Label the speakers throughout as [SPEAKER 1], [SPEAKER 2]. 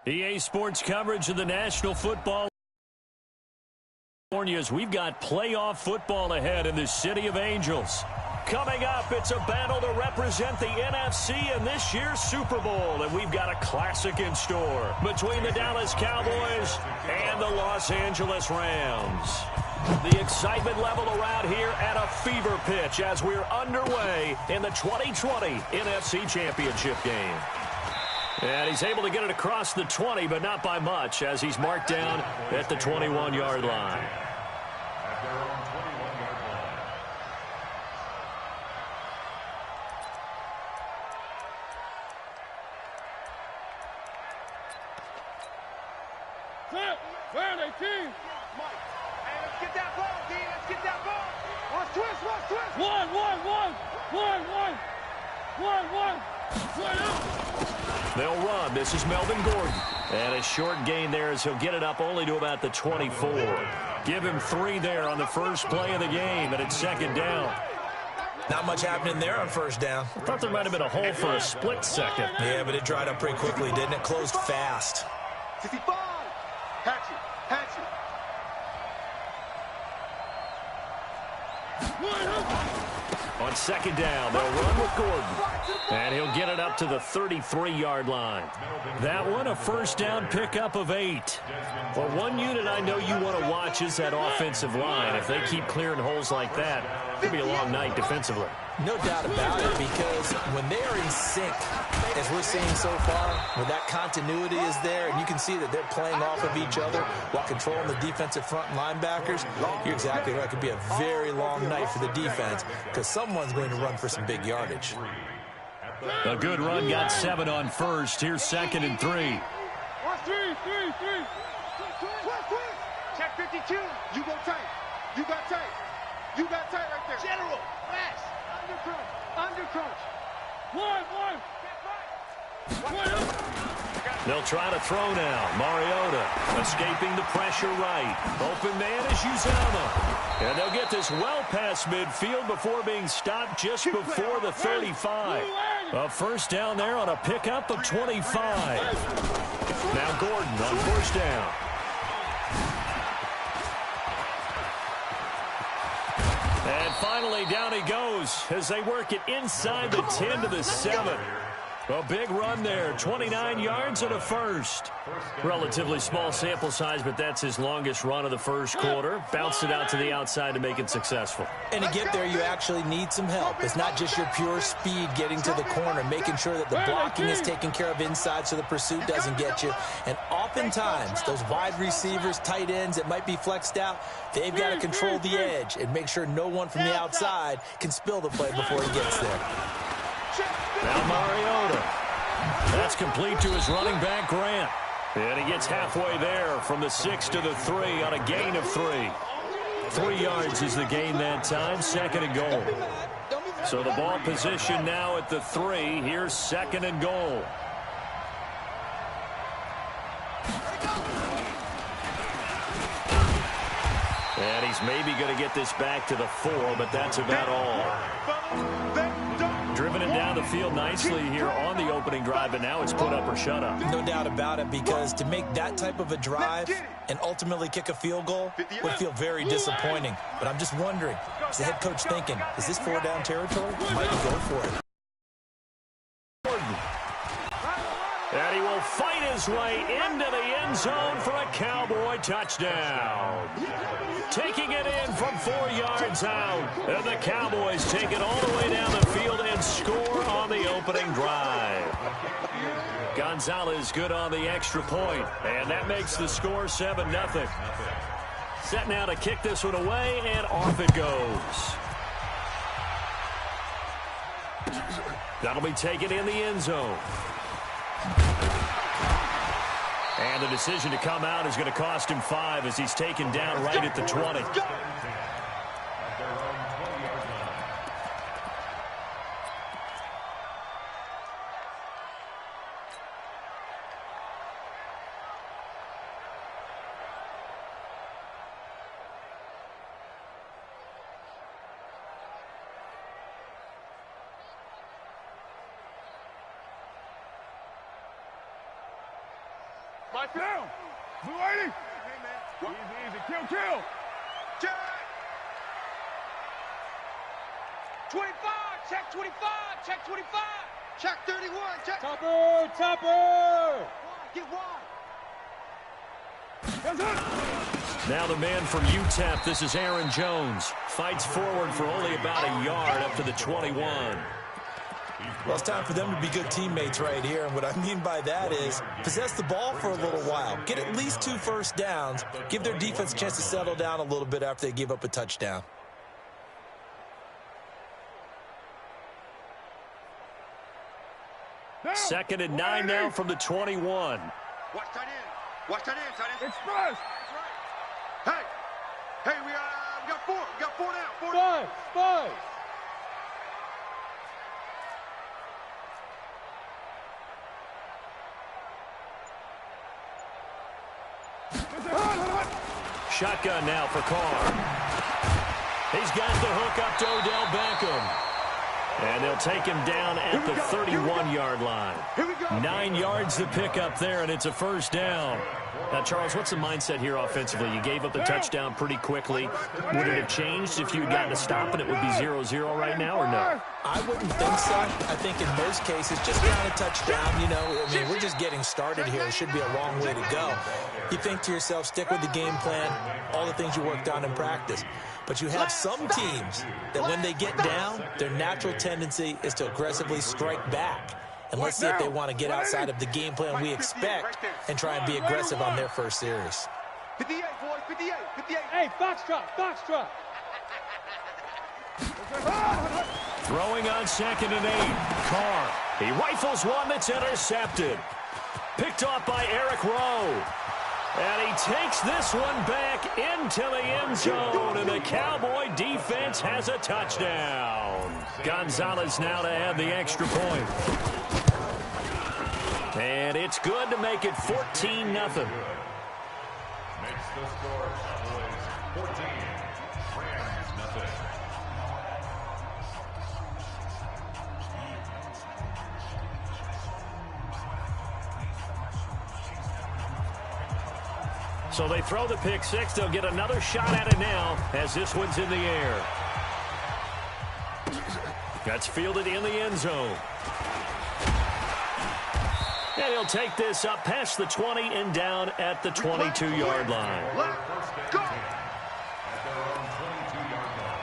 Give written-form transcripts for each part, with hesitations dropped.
[SPEAKER 1] EA Sports coverage of the National Football League. We've got playoff football ahead in the City of Angels. Coming up, it's a battle to represent the NFC in this year's Super Bowl, and we've got a classic in store between the Dallas Cowboys and the Los Angeles Rams. The excitement level around here at a fever pitch as we're underway in the 2020 NFC Championship game. And he's able to get it across the 20, but not by much, as he's marked down at the 21-yard line.
[SPEAKER 2] Where they team? Mike. Hey, let's get that ball, D. Let's get that ball. Watch twist, watch twist. One.
[SPEAKER 1] They'll run. This is Melvin Gordon. And a short gain there as he'll get it up only to about the 24. Give him 3 there on the first play of the game, and it's second down.
[SPEAKER 3] Not much happening there on first down.
[SPEAKER 1] I thought there might have been a hole for a split second.
[SPEAKER 3] Yeah, but it dried up pretty quickly, didn't it? Closed fast.
[SPEAKER 2] 55. Hatchet.
[SPEAKER 1] On second down, they'll run with Gordon. And he'll get it up to the 33-yard line. That one, a first down pickup of 8. Well, one unit I know you want to watch is that offensive line. If they keep clearing holes like that, it'll be a long night defensively.
[SPEAKER 3] No doubt about it, because when they are in sync, as we're seeing so far, where that continuity is there, and you can see that they're playing off of each other while controlling the defensive front linebackers, you're exactly right. It could be a very long night for the defense, because someone's going to run for some big yardage.
[SPEAKER 1] A good run, got 7 on first. Here's second and 3.
[SPEAKER 2] Three. Check 52. You go tight. You got tight right there. General, flash. Under crunch. One.
[SPEAKER 1] They'll try to throw now. Mariota escaping the pressure right. Open man is Uzama. And they'll get this well past midfield before being stopped just before the 35. A first down there on a pickup of 25. Now Gordon on first down. And finally, down he goes as they work it inside the 10 to the 7. A big run there, 29 yards and a first. Relatively small sample size, but that's his longest run of the first quarter. Bounced it out to the outside to make it successful.
[SPEAKER 3] And to get there, you actually need some help. It's not just your pure speed getting to the corner, making sure that the blocking is taken care of inside so the pursuit doesn't get you. And oftentimes, those wide receivers, tight ends that might be flexed out, they've got to control the edge and make sure no one from the outside can spill the play before he gets there.
[SPEAKER 1] Now Mariota. That's complete to his running back, Grant. And he gets halfway there from the 6 to the 3 on a gain of 3. 3 yards is the gain that time, second and goal. So the ball position now at the 3. Here's second and goal. And he's maybe going to get this back to the 4, but that's about all. Driven it down the field nicely here on the opening drive, but now it's put up or shut up.
[SPEAKER 3] No doubt about it, because to make that type of a drive and ultimately kick a field goal would feel very disappointing. But I'm just wondering, is the head coach thinking, is this 4-down territory? Might he go for it?
[SPEAKER 1] And he will fight his way into the end zone for a Cowboy touchdown. Taking it in from 4 yards out. And the Cowboys take it all the way down the field and score on the opening drive. Gonzalez good on the extra point, and that makes the score 7-0. Set now to kick this one away, and off it goes. That'll be taken in the end zone. And the decision to come out is going to cost him 5 as he's taken down right at the 20.
[SPEAKER 2] Down. Blue 80. Hey, man. Easy. Kill. Check. 25. Check 25. Check 25. Check 31. Check. Topper. Get wide.
[SPEAKER 1] Now the man from UTEP, this is Aaron Jones. Fights forward for only about a yard up to the 21.
[SPEAKER 3] Well, it's time for them to be good teammates right here. And what I mean by that is possess the ball for a little while. Get at least 2 first downs. Give their defense a chance to settle down a little bit after they give up a touchdown.
[SPEAKER 1] Second and 9 now from the 21.
[SPEAKER 2] Watch tight end, tight end. Express. That's right. Hey, we got 4. We got 4 down. 5.
[SPEAKER 1] Shotgun now for Carr. He's got the hook up to Odell Beckham. And they'll take him down at the 31-yard line. 9 yards to pick up there, and it's a first down. Now, Charles, what's the mindset here offensively? You gave up the touchdown pretty quickly. Would it have changed if you had gotten a stop and it would be 0-0 right now, or no?
[SPEAKER 3] I wouldn't think so. I think in most cases, just count a touchdown. You know, I mean, we're just getting started here. It should be a long way to go. You think to yourself, stick with the game plan, all the things you worked on in practice. But you have some teams that when they get down, their natural tendency is to aggressively strike back. And let's see if they want to get outside of the game plan we expect and try and be aggressive on their first series.
[SPEAKER 2] 58, boys, 58.
[SPEAKER 4] Hey, foxtrot.
[SPEAKER 1] Throwing on second and 8. Carr. He rifles one that's intercepted. Picked off by Eric Rowe. And he takes this one back into the end zone, and the Cowboy defense has a touchdown. Gonzalez now to add the extra point. And it's good to make it 14-0.
[SPEAKER 5] Makes the score Cowboys 14, Rams nothing.
[SPEAKER 1] So they throw the pick six. They'll get another shot at it now as this one's in the air. That's fielded in the end zone. And he'll take this up past the 20 and down at the 22-yard line.
[SPEAKER 5] First down at their own 22-yard line.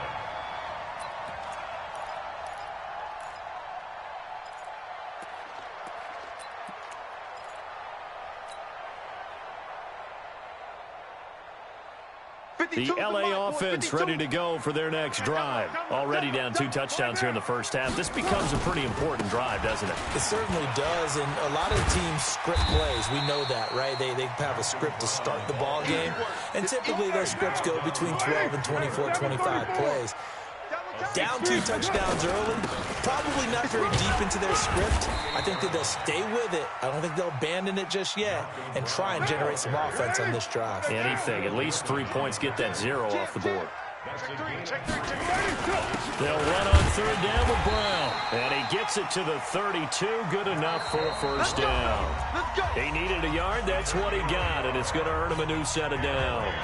[SPEAKER 1] The LA offense ready to go for their next drive. Already down 2 touchdowns here in the first half. This becomes a pretty important drive, doesn't it?
[SPEAKER 3] It certainly does, and a lot of teams script plays. We know that, right? They have a script to start the ball game, and typically those scripts go between 12 and 24, 25 plays. Down 2 touchdowns early, probably not very deep into their script. I think that they'll stay with it. I don't think they'll abandon it just yet and try and generate some offense on this drive.
[SPEAKER 1] Anything, at least 3 points, get that 0 off the board. They'll run on third down with Brown. And he gets it to the 32. Good enough for a first down. He needed a yard. That's what he got, and it's going to earn him a new set of downs.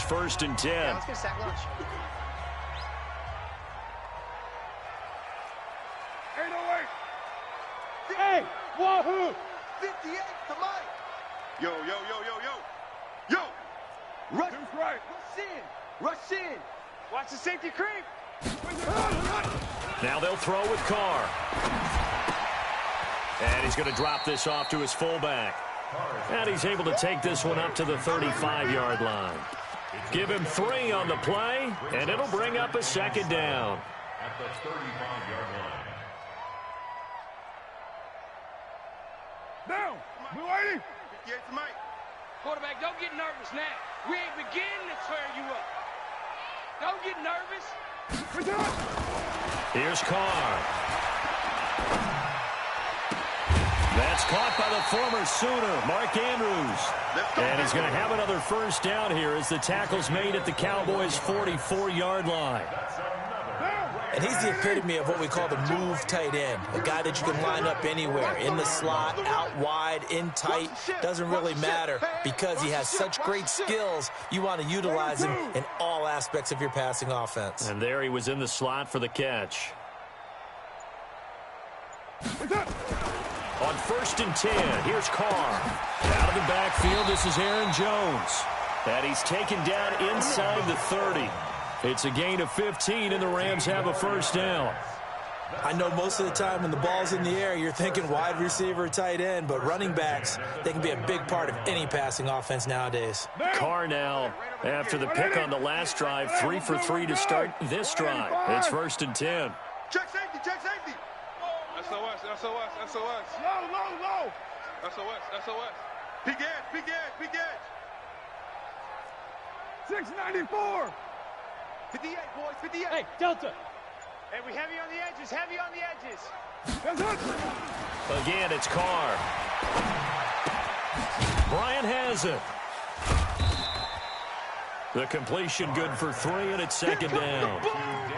[SPEAKER 1] First and 10.
[SPEAKER 2] Yeah, let's get a sack lunch. 808.
[SPEAKER 4] Hey, wahoo!
[SPEAKER 2] 58 to Mike. Yo. Rush. Right. Rush in. Watch the safety creep.
[SPEAKER 1] Now they'll throw with Carr. And he's going to drop this off to his fullback. And he's able to take this one up to the 35-yard line. Give him 3 on the play, and it'll bring up a second down.
[SPEAKER 5] At the 35-yard line.
[SPEAKER 2] Down. Blue 80. 58 to Mike.
[SPEAKER 6] Quarterback, don't get nervous now. We ain't beginning to tear you up. Don't get nervous.
[SPEAKER 1] Here's Carr. That's caught by the former Sooner, Mark Andrews. And he's going to have another first down here as the tackle's made at the Cowboys' 44-yard line.
[SPEAKER 3] And he's the epitome of what we call the move tight end, a guy that you can line up anywhere, in the slot, out wide, in tight, doesn't really matter because he has such great skills. You want to utilize him in all aspects of your passing offense.
[SPEAKER 1] And there he was in the slot for the catch. On 1st and 10, here's Carr. Out of the backfield, this is Aaron Jones. And he's taken down inside the 30. It's a gain of 15, and the Rams have a first down.
[SPEAKER 3] I know most of the time when the ball's in the air, you're thinking wide receiver, tight end, but running backs, they can be a big part of any passing offense nowadays.
[SPEAKER 1] Carr now, after the pick on the last drive, 3 for 3 to start this drive. It's 1st and 10.
[SPEAKER 2] Check safety, check safety.
[SPEAKER 7] SOS, SOS, SOS.
[SPEAKER 2] Low, low, low.
[SPEAKER 7] SOS, SOS.
[SPEAKER 2] Big edge, big edge, big edge.
[SPEAKER 4] 694.
[SPEAKER 2] 58, boys, 58.
[SPEAKER 4] Hey, Delta.
[SPEAKER 6] Hey, we heavy on the edges, heavy on the edges.
[SPEAKER 4] That's it.
[SPEAKER 1] Again, it's Carr. Bryant has it. The completion good for 3, and it's 2nd down.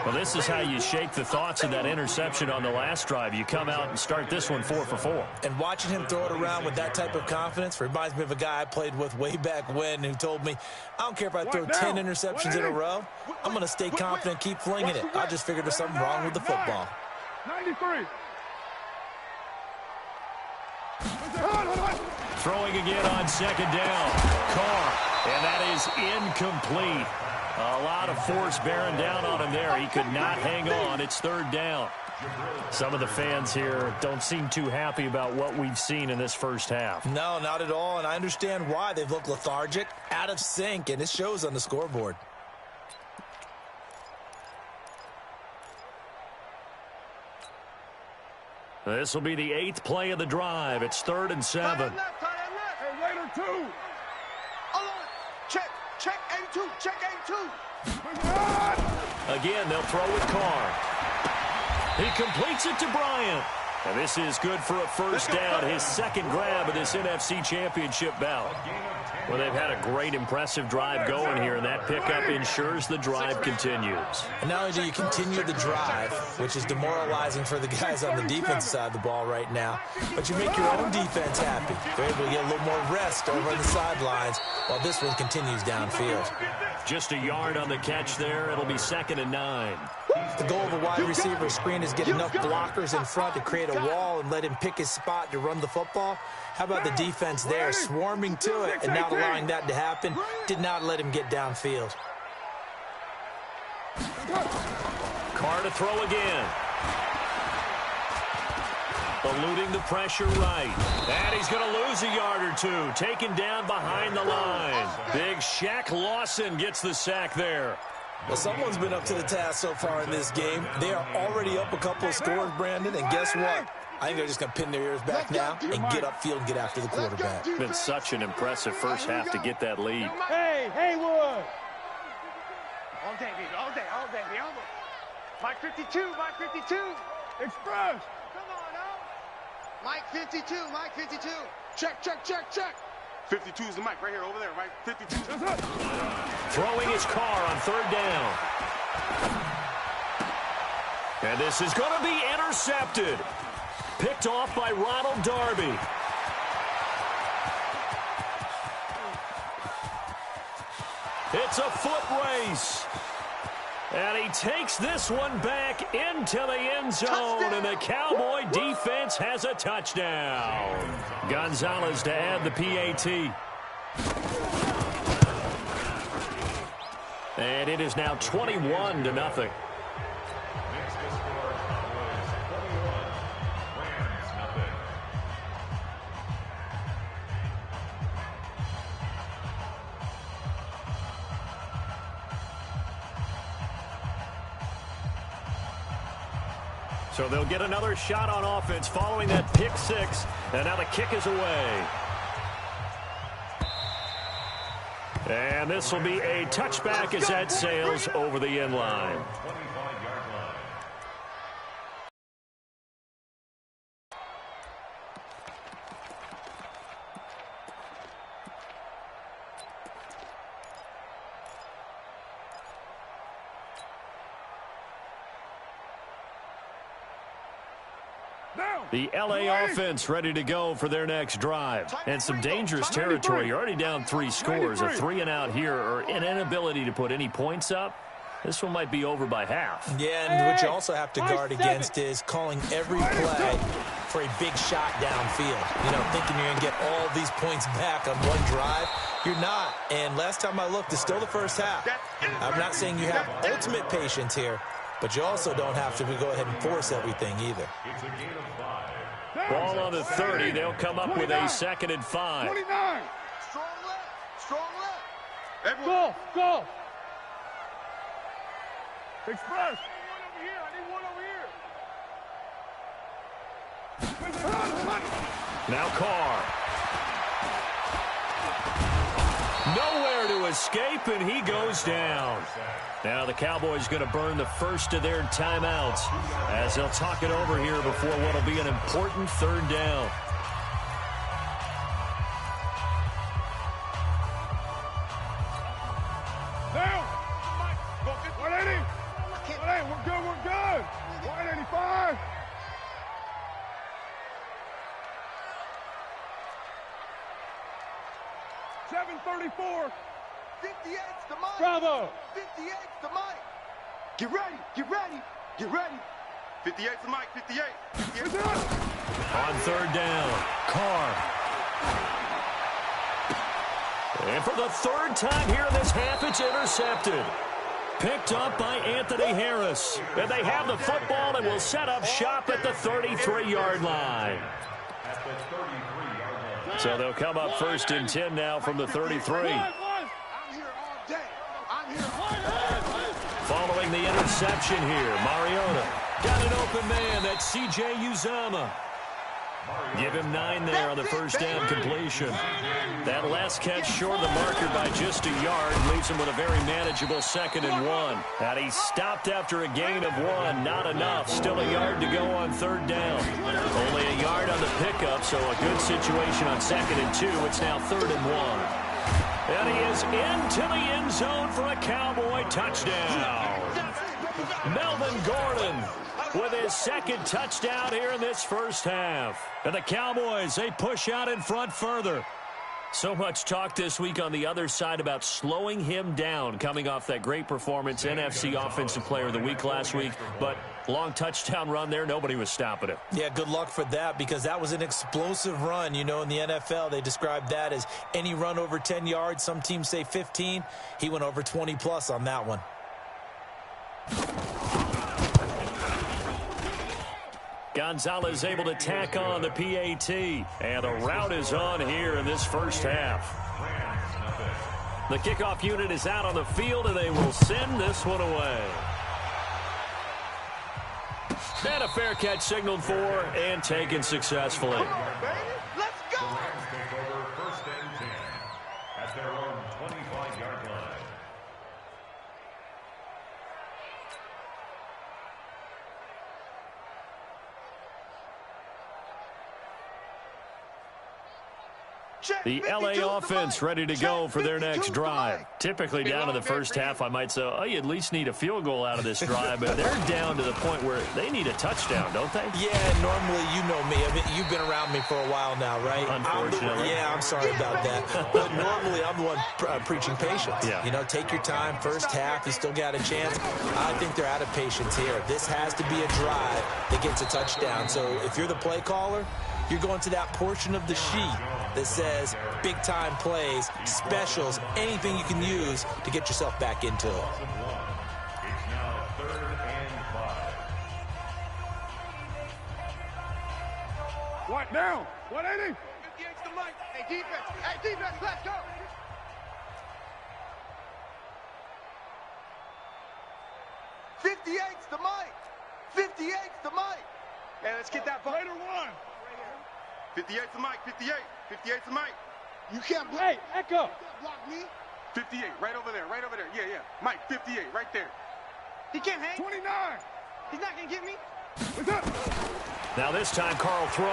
[SPEAKER 1] Well, this is how you shake the thoughts of that interception on the last drive. You come out and start this one 4 for 4.
[SPEAKER 3] And watching him throw it around with that type of confidence reminds me of a guy I played with way back when who told me, I don't care if I throw 10 interceptions in a row. I'm going to stay confident, keep flinging it. I just figured there's something wrong with the football.
[SPEAKER 4] 93.
[SPEAKER 1] Throwing again on 2nd down. Carr, and that is incomplete. A lot of force bearing down on him there. He could not hang on. It's 3rd down. Some of the fans here don't seem too happy about what we've seen in this first half.
[SPEAKER 3] No, not at all, and I understand why. They've looked lethargic, out of sync, and it shows on the scoreboard.
[SPEAKER 1] This will be the 8th play of the drive. It's 3rd and 7.
[SPEAKER 2] Hey,
[SPEAKER 4] Later, 2.
[SPEAKER 2] Check, check A2, check A2.
[SPEAKER 1] Again, they'll throw with Carr. He completes it to Bryant. And this is good for a first down, his 2nd grab of this NFC Championship bout. Well, they've had a great, impressive drive going here, and that pickup ensures the drive continues.
[SPEAKER 3] And not only do you continue the drive, which is demoralizing for the guys on the defense side of the ball right now, but you make your own defense happy. They're able to get a little more rest over on the sidelines while this one continues downfield.
[SPEAKER 1] Just a yard on the catch there. It'll be 2nd and 9.
[SPEAKER 3] The goal of a wide receiver screen is get enough blockers in front to create a wall and let him pick his spot to run the football. How about the defense there, swarming to it and not allowing that to happen? Did not let him get downfield.
[SPEAKER 1] Carr to throw again. Eluding the pressure right. And he's going to lose a yard or 2. Taken down behind the line. Big Shaq Lawson gets the sack there.
[SPEAKER 3] Well, someone's been up to the task so far in this game. They are already up a couple of scores, Brandon, and guess what? I think they're just going to pin their ears back now and get upfield and get after the quarterback.
[SPEAKER 1] Been such an impressive first half to get that lead.
[SPEAKER 4] Hey, Haywood.
[SPEAKER 6] All day, baby, all day, all day. Mike 52, Mike 52.
[SPEAKER 4] Express.
[SPEAKER 6] Come on, now.
[SPEAKER 2] Mike 52, Mike 52. Check, check, check, check.
[SPEAKER 7] 52 is the mic right here, over there, right? 52.
[SPEAKER 1] Throwing his Carr on 3rd down. And this is going to be intercepted. Picked off by Ronald Darby. It's a foot race. And he takes this one back into the end zone, and the Cowboy defense has a touchdown. Gonzalez to add the PAT. And it is now 21-0. So they'll get another shot on offense following that pick 6. And now the kick is away. And this will be a touchback as that sails over the end line. The LA offense ready to go for their next drive. And some dangerous territory. You're already down 3 scores. A 3-and-out here or an inability to put any points up. This one might be over by half.
[SPEAKER 3] Yeah, and what you also have to guard against is calling every play for a big shot downfield. You know, thinking you're going to get all these points back on one drive. You're not. And last time I looked, it's still the first half. I'm not saying you have ultimate patience here, but you also don't have to go ahead and force everything either.
[SPEAKER 1] Ball on the 30. They'll come up with a 2nd and 5.
[SPEAKER 2] 29. Strong left. Strong left.
[SPEAKER 4] Go. Go. Express. I need one over here.
[SPEAKER 1] Now Carr. Nowhere to escape, and he goes down. Now the Cowboys going to burn the first of their timeouts as they'll talk it over here before what will be an important 3rd down.
[SPEAKER 4] Down. 180. 180. We're good. 185. $734.
[SPEAKER 2] 58's the Mike.
[SPEAKER 4] Bravo.
[SPEAKER 2] 58's the Mike. Get ready. Get ready. Get ready.
[SPEAKER 7] 58's the Mike. 58. 58.
[SPEAKER 1] On 3rd down, Carr. And for the 3rd time here in this half, it's intercepted. Picked up by Anthony Harris. And they have the football and will set up shop at the 33-yard line. So they'll come up 1st and 10 now from the 33. Following the interception here, Mariota got an open man. That's C.J. Uzomah. Give him 9 there on the 1st down completion. That last catch short of the marker by just a yard leaves him with a very manageable 2nd and 1. And he stopped after a gain of 1. Not enough. Still a yard to go on 3rd down. Only a yard on the pickup, so a good situation on 2nd and 2. It's now 3rd and 1. And he is into the end zone for a Cowboy touchdown. Melvin Gordon with his 2nd touchdown here in this first half. And the Cowboys, they push out in front further. So much talk this week on the other side about slowing him down coming off that great performance, NFC Offensive Player of the Week last week. But long touchdown run there, nobody was stopping him.
[SPEAKER 3] Yeah, good luck for that because that was an explosive run. You know, in the NFL, they describe that as any run over 10 yards. Some teams say 15. He went over 20-plus on that one.
[SPEAKER 1] Gonzalez able to tack on the PAT. And the route is on here in this first half. The kickoff unit is out on the field, and they will send this one away. And a fair catch signaled for and taken successfully.
[SPEAKER 2] Come on, baby. Let's go.
[SPEAKER 5] Rams take over 1st and 10 at their own 25-yard line.
[SPEAKER 1] The LA offense ready to go for their next drive. Typically down in the first half, I might say, oh, you at least need a field goal out of this drive. But they're down to the point where they need a touchdown, don't they?
[SPEAKER 3] Yeah, normally, you know me. I mean, you've been around me for a while now, right?
[SPEAKER 1] Unfortunately.
[SPEAKER 3] I'm sorry about that. But normally, I'm the one preaching patience.
[SPEAKER 1] Yeah.
[SPEAKER 3] You know, take your time. First half, you still got a chance. I think they're out of patience here. This has to be a drive that gets a touchdown. So if you're the play caller, you're going to that portion of the sheet that says big-time plays, specials, anything you can use to get yourself back into it.
[SPEAKER 5] It's now 3rd and 5.
[SPEAKER 4] What down? 180.
[SPEAKER 2] 58's the Mike. Hey, defense. Hey, defense, let's go. 58's the Mike. 58's the Mike. Hey, let's get that ball.
[SPEAKER 4] Later one.
[SPEAKER 7] 58's the Mike. 58. 58's the Mike.
[SPEAKER 2] You can't block.
[SPEAKER 4] Hey, Echo.
[SPEAKER 2] Block me.
[SPEAKER 7] 58. Right over there. Right over there. Yeah. Mike, 58. Right there.
[SPEAKER 2] He can't hang.
[SPEAKER 4] 29.
[SPEAKER 2] He's not going to get me.
[SPEAKER 4] What's up?
[SPEAKER 1] Now this time, Carl throw.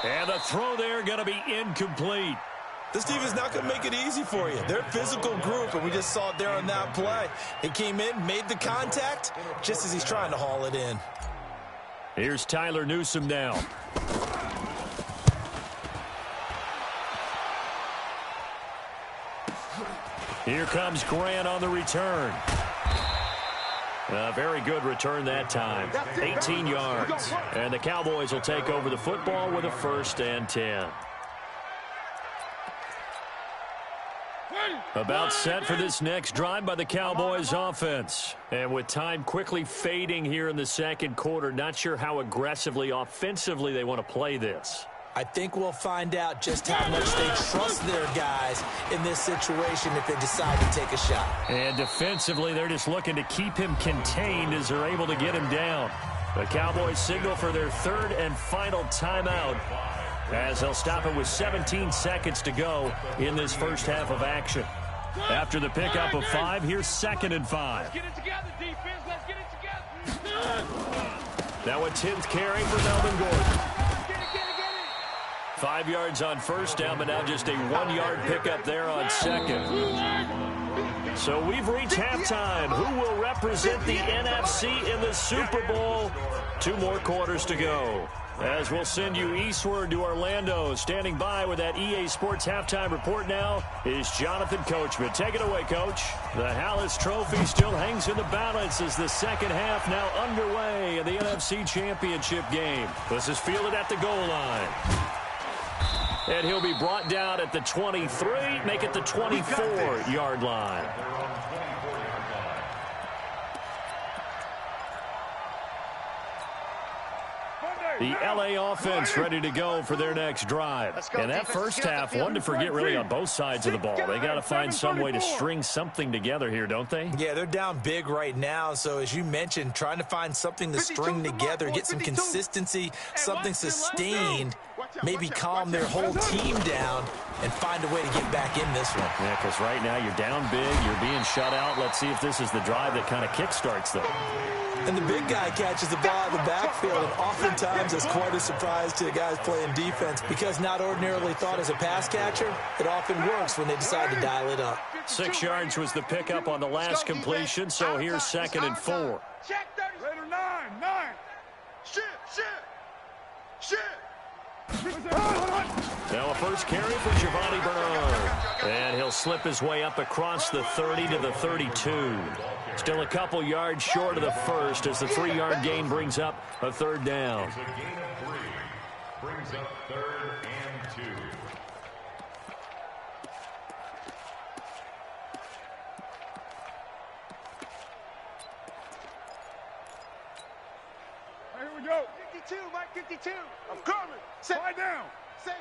[SPEAKER 1] And the throw there going to be incomplete.
[SPEAKER 3] This team is not going to make it easy for you. They're a physical group, and we just saw it there on that play. He came in, made the contact, just as he's trying to haul it in.
[SPEAKER 1] Here's Tyler Newsome now. Here comes Grant on the return. A very good return that time. 18 yards. And the Cowboys will take over the football with a 1st and 10. About set for this next drive by the Cowboys offense. And with time quickly fading here in the second quarter, not sure how aggressively, offensively they want to play this.
[SPEAKER 3] I think we'll find out just how much they trust their guys in this situation if they decide to take a shot.
[SPEAKER 1] And defensively, they're just looking to keep him contained as they're able to get him down. The Cowboys signal for their 3rd and final timeout as they'll stop it with 17 seconds to go in this first half of action. After the pickup of 5, here's 2nd and 5.
[SPEAKER 6] Let's get it together, defense. Let's get it together.
[SPEAKER 1] Now a 10th carry for Melvin Gordon. 5 yards on 1st down, but now just a 1-yard pickup there on 2nd. So we've reached halftime. Who will represent the NFC in the Super Bowl? 2 more quarters to go. As we'll send you eastward to Orlando. Standing by with that EA Sports halftime report now is Jonathan Coachman. Take it away, Coach. The Hallis Trophy still hangs in the balance as the second half now underway in the NFC Championship game. This is fielded at the goal line. And he'll be brought down at the 23, make it the 24-yard line. The LA offense ready to go for their next drive. And that first half, one to forget really on both sides of the ball. They got to find some way to string something together here, don't they?
[SPEAKER 3] Yeah, they're down big right now. So as you mentioned, trying to find something to string together, get some consistency, something sustained, maybe calm their whole team down and find a way to get back in this one.
[SPEAKER 1] Yeah, because right now you're down big, you're being shut out. Let's see if this is the drive that kind of kickstarts them.
[SPEAKER 3] And the big guy catches the ball out of the backfield, and oftentimes it's quite a surprise to the guys playing defense because not ordinarily thought as a pass catcher, it often works when they decide to dial it up.
[SPEAKER 1] 6 yards was the pickup on the last completion, so here's 2nd and 4.
[SPEAKER 6] Check 30.
[SPEAKER 4] Raider 9.
[SPEAKER 2] Shit.
[SPEAKER 1] Now a first carry for Giovanni Bernard. And he'll slip his way up across the 30 to the 32. Still a couple yards short of the first as the 3-yard gain brings up a 3rd down.
[SPEAKER 5] It's a gain of 3. Brings up 3rd and 2.
[SPEAKER 4] Here we go.
[SPEAKER 2] 52, Mike 52.
[SPEAKER 7] I'm coming.
[SPEAKER 4] Slide down.
[SPEAKER 2] Say it.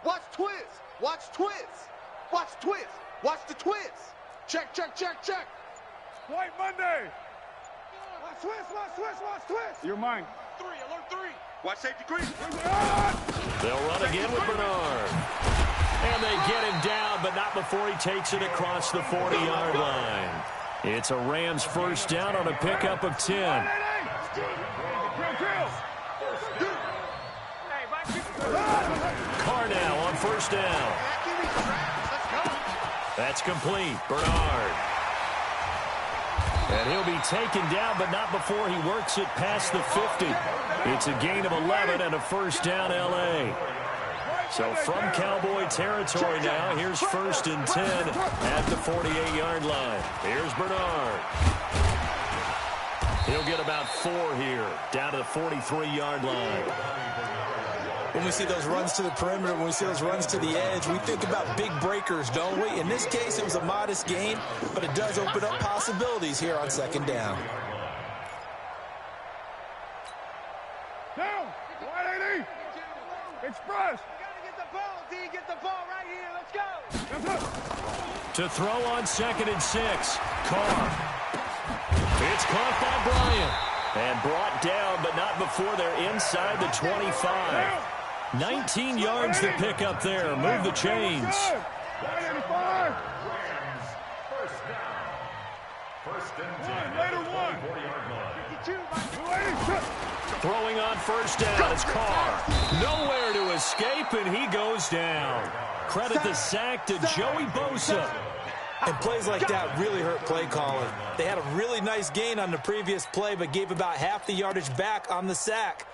[SPEAKER 2] Watch twist. Watch twist. Watch twist. Watch the twist. Check.
[SPEAKER 4] White Monday.
[SPEAKER 2] Watch twist.
[SPEAKER 4] You're mine.
[SPEAKER 7] 3, alert 3. Watch safety creep.
[SPEAKER 1] They'll run again with Bernard. And they get him down, but not before he takes it across the 40-yard line. It's a Rams first down on a pickup of 10. Carr now on first down. That's complete. Bernard. And he'll be taken down, but not before he works it past the 50. It's a gain of 11 and a first down, L.A. So from Cowboy territory now, here's 1st and 10 at the 48-yard line. Here's Bernard. He'll get about 4 here, down to the 43-yard line.
[SPEAKER 3] When we see those runs to the perimeter, when we see those runs to the edge, we think about big breakers, don't we? In this case, it was a modest gain, but it does open up possibilities here on 2nd down.
[SPEAKER 4] Down. 180. Express.
[SPEAKER 2] Get the ball, D. Get the ball right here. Let's go.
[SPEAKER 4] That's up.
[SPEAKER 1] To throw on 2nd and 6. Carr. It's caught by Bryant. And brought down, but not before they're inside the 25. 19 yards to pick up there. Move the chains.
[SPEAKER 4] 185.
[SPEAKER 5] First down. 1st and 10.
[SPEAKER 4] Raider 1.
[SPEAKER 5] 40-yard line.
[SPEAKER 4] 280.
[SPEAKER 1] Throwing on first down is Carr. Nowhere to escape, and he goes down. Credit the sack to Joey Bosa.
[SPEAKER 3] And plays like that really hurt play calling. They had a really nice gain on the previous play, but gave about half the yardage back on the sack.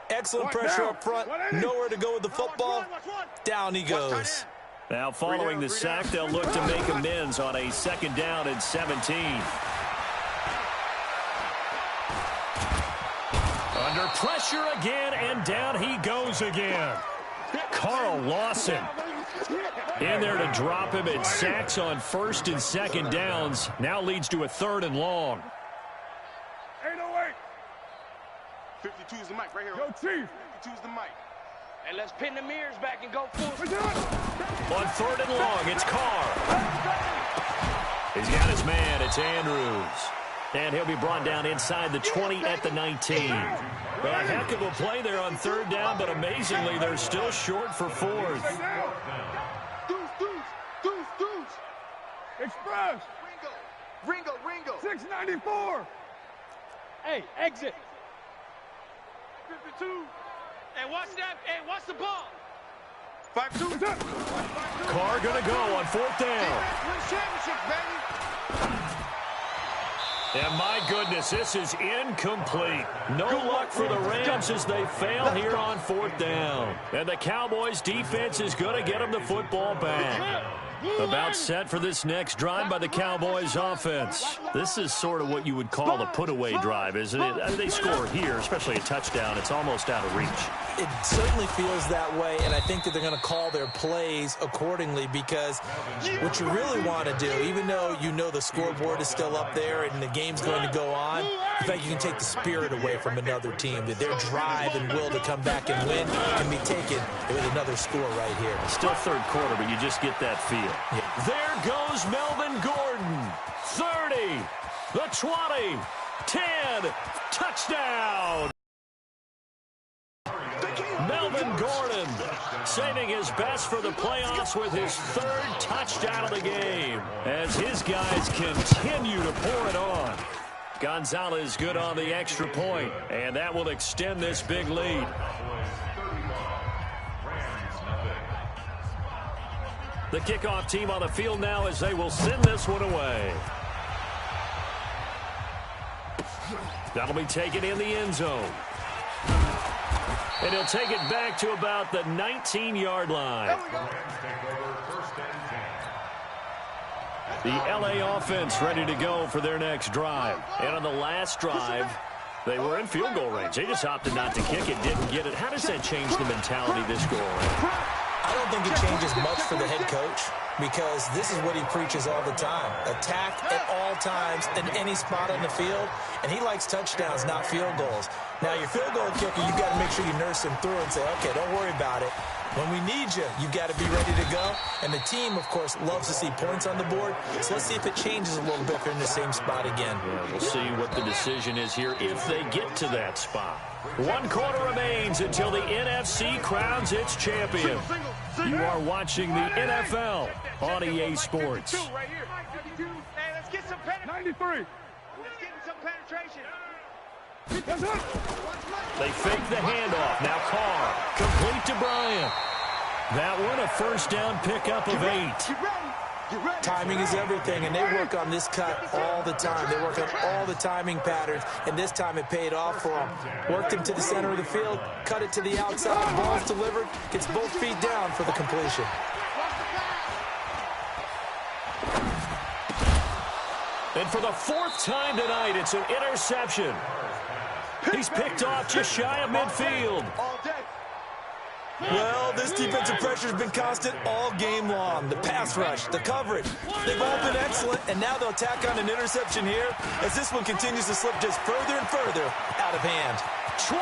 [SPEAKER 3] Excellent pressure up front. Nowhere to go with the football. Down he goes.
[SPEAKER 1] Now following the sack, they'll look to make amends on a 2nd down and 17. Under pressure again, and down he goes again. Carl Lawson in there to drop him, and sacks on 1st and 2nd downs. Now leads to a 3rd and long.
[SPEAKER 4] 808.
[SPEAKER 7] 52 is the mic right here.
[SPEAKER 4] Yo, Chief.
[SPEAKER 7] 52 is the mic.
[SPEAKER 6] And let's pin the mirrors back and go full.
[SPEAKER 1] On 3rd and long, it's Carr. He's got his man. It's Andrews. And he'll be brought down inside the 20 at the 19. Well, a heck of a play there on 3rd down, but amazingly, they're still short for 4th.
[SPEAKER 2] Deuce.
[SPEAKER 4] Express.
[SPEAKER 2] Ringo.
[SPEAKER 4] 694.
[SPEAKER 6] Hey, exit. 52. Hey, watch that. Hey, watch the ball.
[SPEAKER 7] 5-2.
[SPEAKER 1] Carr going to go on 4th down.
[SPEAKER 2] Win championship, baby.
[SPEAKER 1] And my goodness, this is incomplete. No luck for the Rams as they fail here on 4th down. And the Cowboys defense is going to get them the football back. About set for this next drive by the Cowboys offense. This is sort of what you would call a put-away drive, isn't it? I mean, they score here, especially a touchdown. It's almost out of reach.
[SPEAKER 3] It certainly feels that way, and I think that they're going to call their plays accordingly, because what you really want to do, even though you know the scoreboard is still up there and the game's going to go on, in fact, you can take the spirit away from another team, that their drive and will to come back and win can be taken with another score right here.
[SPEAKER 1] Still 3rd quarter, but you just get that feel.
[SPEAKER 3] Yeah.
[SPEAKER 1] There goes Melvin Gordon. 30, the 20, 10, touchdown. Melvin Gordon saving his best for the playoffs with his 3rd touchdown of the game as his guys continue to pour it on. Gonzalez good on the extra point, and that will extend this big lead. The kickoff team on the field now as they will send this one away. That'll be taken in the end zone. And he'll take it back to about the 19-yard line. The LA offense ready to go for their next drive. And on the last drive, they were in field goal range. They just opted not to kick it, didn't get it. How does that change the mentality this go around?
[SPEAKER 3] I don't think it changes much for the head coach, because this is what he preaches all the time. Attack at all times in any spot on the field, and he likes touchdowns, not field goals. Now, your field goal kicker, you've got to make sure you nurse him through and say, okay, don't worry about it. When we need you, you've got to be ready to go. And the team, of course, loves to see points on the board. So let's see if it changes a little bit if they're in the same spot again.
[SPEAKER 1] Yeah, we'll see what the decision is here if they get to that spot. 1 quarter remains until the NFC crowns its champion. You are watching the NFL on EA Sports.
[SPEAKER 4] 93.
[SPEAKER 1] They fake the handoff. Now Carr, complete to Bryant. That one, a 1st down pickup of 8.
[SPEAKER 3] Timing is everything, and they work on this cut all the time. They work on all the timing patterns, and this time it paid off for them. Worked him to the center of the field, cut it to the outside, ball's delivered, gets both feet down for the completion.
[SPEAKER 1] And for the 4th time tonight, it's an interception. He's picked off just shy of midfield.
[SPEAKER 3] Well, this defensive pressure has been constant all game long. The pass rush, the coverage, they've all been excellent, and now they'll tack on an interception here as this one continues to slip just further and further out of hand.
[SPEAKER 1] 20.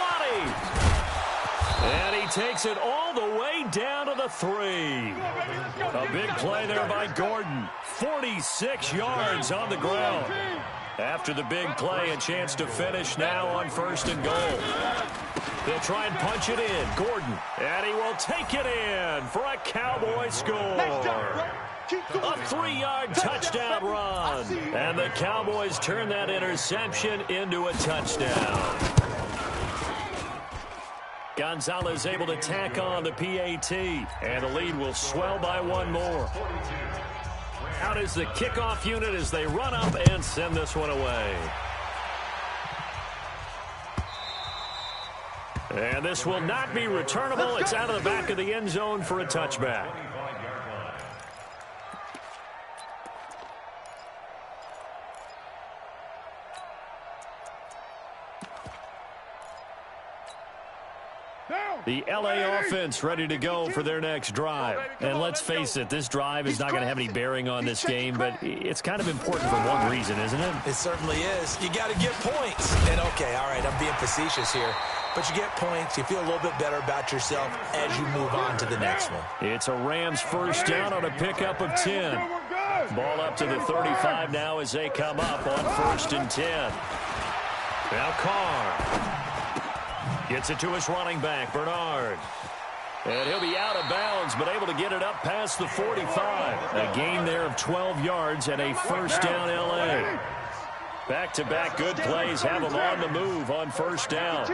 [SPEAKER 1] And he takes it all the way down to the 3. A big play there by Gordon. 46 yards on the ground. After the big play, a chance to finish now on 1st and goal. They'll try and punch it in. Gordon, and he will take it in for a Cowboy score. A 3-yard touchdown run. And the Cowboys turn that interception into a touchdown. Gonzalez able to tack on the PAT, and the lead will swell by 1 more. Out is the kickoff unit as they run up and send this one away. And this will not be returnable. It's out of the back of the end zone for a touchback. The LA offense ready to go for their next drive. And let's face it, this drive is not going to have any bearing on this game, but it's kind of important for one reason, isn't it?
[SPEAKER 3] It certainly is. You got to get points. And, okay, all right, I'm being facetious here. But you get points, you feel a little bit better about yourself as you move on to the next one.
[SPEAKER 1] It's a Rams first down on a pickup of 10. Ball up to the 35 now as they come up on 1st and 10. Now Carr gets it to his running back, Bernard. And he'll be out of bounds, but able to get it up past the 45. A gain there of 12 yards and a first down L.A. Back-to-back good plays have them on the move on first down.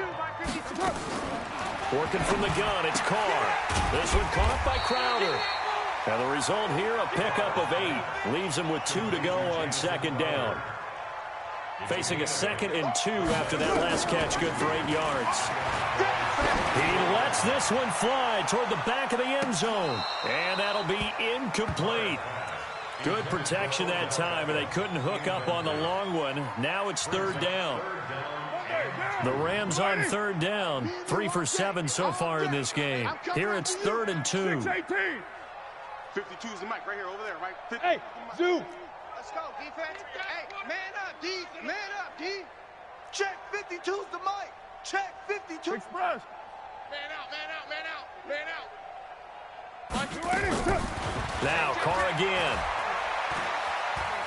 [SPEAKER 1] Working from the gun, it's Carr. This one caught by Crowder. And the result here, a pickup of 8. Leaves him with 2 to go on 2nd down. Facing a 2nd and 2 after that last catch, good for 8 yards. He lets this one fly toward the back of the end zone. And that'll be incomplete. Good protection that time, and they couldn't hook up on the long one. Now it's 3rd down. The Rams on 3rd down. 3 for 7 so far in this game. Here it's 3rd and 2.
[SPEAKER 7] 52's the mic right here, over there, right? 50.
[SPEAKER 4] Hey, Zoo.
[SPEAKER 2] Let's go, defense. Hey, man up, D. Man up, D. Check 52's the mic. Check 52.
[SPEAKER 4] Express.
[SPEAKER 6] Man out, man out, man out, man out.
[SPEAKER 1] Now Carr again.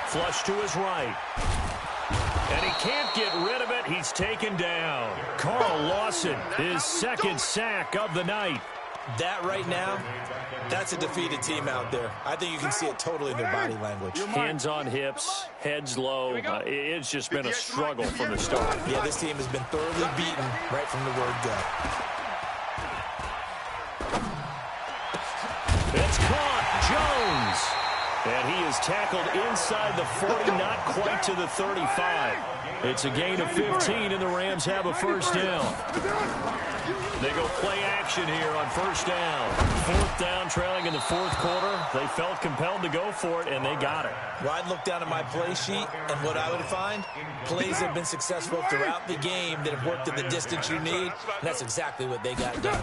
[SPEAKER 1] Flush to his right. And he can't get rid of it. He's taken down. Carl Lawson, his 2nd sack of the night.
[SPEAKER 3] That right now, that's a defeated team out there. I think you can see it totally in their body language.
[SPEAKER 1] Hands on hips, heads low. It's just been a struggle from the start.
[SPEAKER 3] Yeah, this team has been thoroughly beaten right from the word go.
[SPEAKER 1] It's caught. Jones. And he is tackled inside the 40, not quite to the 35. It's a gain of 15, and the Rams have a first down. They go play action here on first down. 4th down, trailing in the 4th quarter. They felt compelled to go for it, and they got it.
[SPEAKER 3] Well, I'd look down at my play sheet, and what I would find, plays have been successful throughout the game that have worked at the distance you need, and that's exactly what they got done.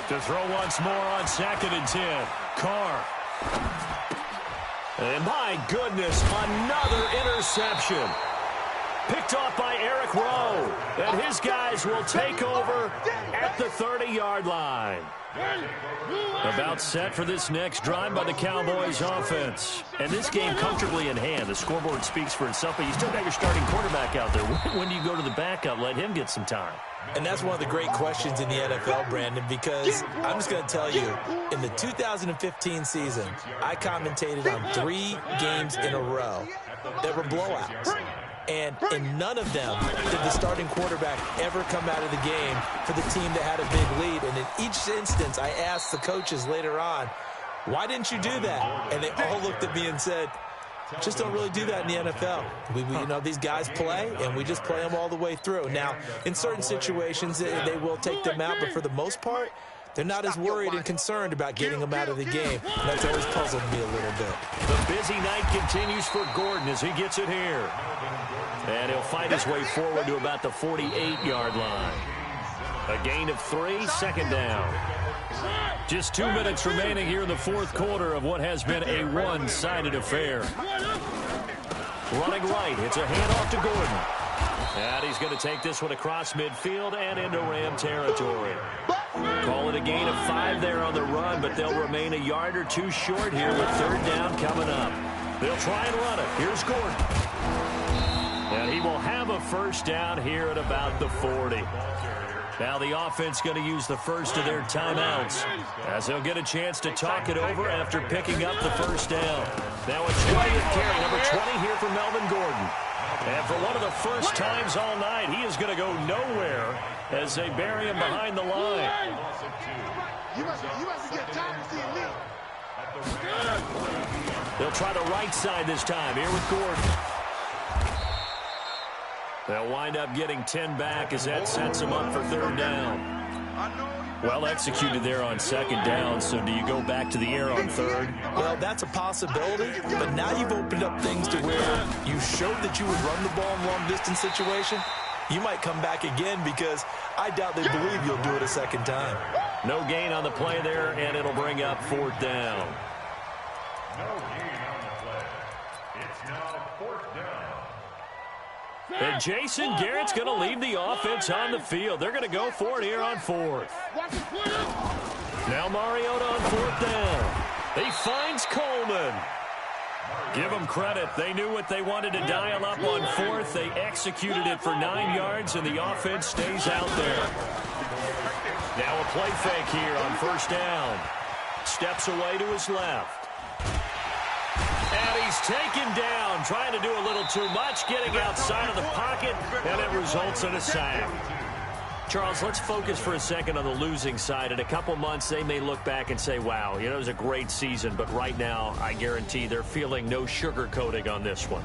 [SPEAKER 1] To throw once more on 2nd and 10. Carr. And my goodness, another interception. Picked off by Eric Rowe. And his guys will take over at the 30-yard line. About set for this next drive by the Cowboys offense. And this game comfortably in hand. The scoreboard speaks for itself, but you still got your starting quarterback out there. When do you go to the backup? Let him get some time.
[SPEAKER 3] And that's one of the great questions in the NFL, Brandon, because I'm just going to tell you, in the 2015 season, I commentated on 3 games in a row that were blowouts. And in none of them did the starting quarterback ever come out of the game for the team that had a big lead. And in each instance, I asked the coaches later on, why didn't you do that? And they all looked at me and said, just don't really do that in the NFL. You know, these guys play, and we just play them all the way through. Now, in certain situations, they will take them out, but for the most part, they're not as worried and concerned about getting them out of the game. And that's always puzzled me a little bit.
[SPEAKER 1] The busy night continues for Gordon as he gets it here. And he'll fight his way forward to about the 48-yard line. A gain of 3, 2nd down. Just 2 minutes remaining here in the 4th quarter of what has been a one-sided affair. Running right, it's a handoff to Gordon. And he's going to take this one across midfield and into Ram territory. Call it a gain of 5 there on the run, but they'll remain a yard or 2 short here with 3rd down coming up. They'll try and run it. Here's Gordon. And he will have a first down here at about the 40. Now the offense going to use the first of their timeouts as they'll get a chance to talk it over after picking up the first down. Now it's 20th carry, number 20 here for Melvin Gordon. And for one of the first times all night, he is going to go nowhere as they bury him behind the line.
[SPEAKER 2] You must get tired of seeing me.
[SPEAKER 1] They'll try the right side this time. Here with Gordon. They'll wind up getting 10 back as that sets them up for third down. Well executed there on second down, so do you go back to the air on third?
[SPEAKER 3] Well, that's a possibility, but now you've opened up things to where you showed that you would run the ball in long-distance situation. You might come back again because I doubt they believe you'll do it a second time.
[SPEAKER 1] No gain on the play there, and it'll bring up fourth down.
[SPEAKER 5] No gain on the play. It's now fourth down.
[SPEAKER 1] And Jason Garrett's going to leave the offense on the field. They're going to go for it here on fourth. Now Mariota on fourth down. He finds Coleman. Give them credit. They knew what they wanted to dial up on fourth. They executed it for 9 yards, and the offense stays out there. Now a play fake here on first down. Steps away to his left. And he's taken down, trying to do a little too much, getting outside of the pocket, and it results in a sack. Charles, let's focus for a second on the losing side. In a couple months, they may look back and say, wow, it was a great season, but right now, I guarantee they're feeling no sugarcoating on this one.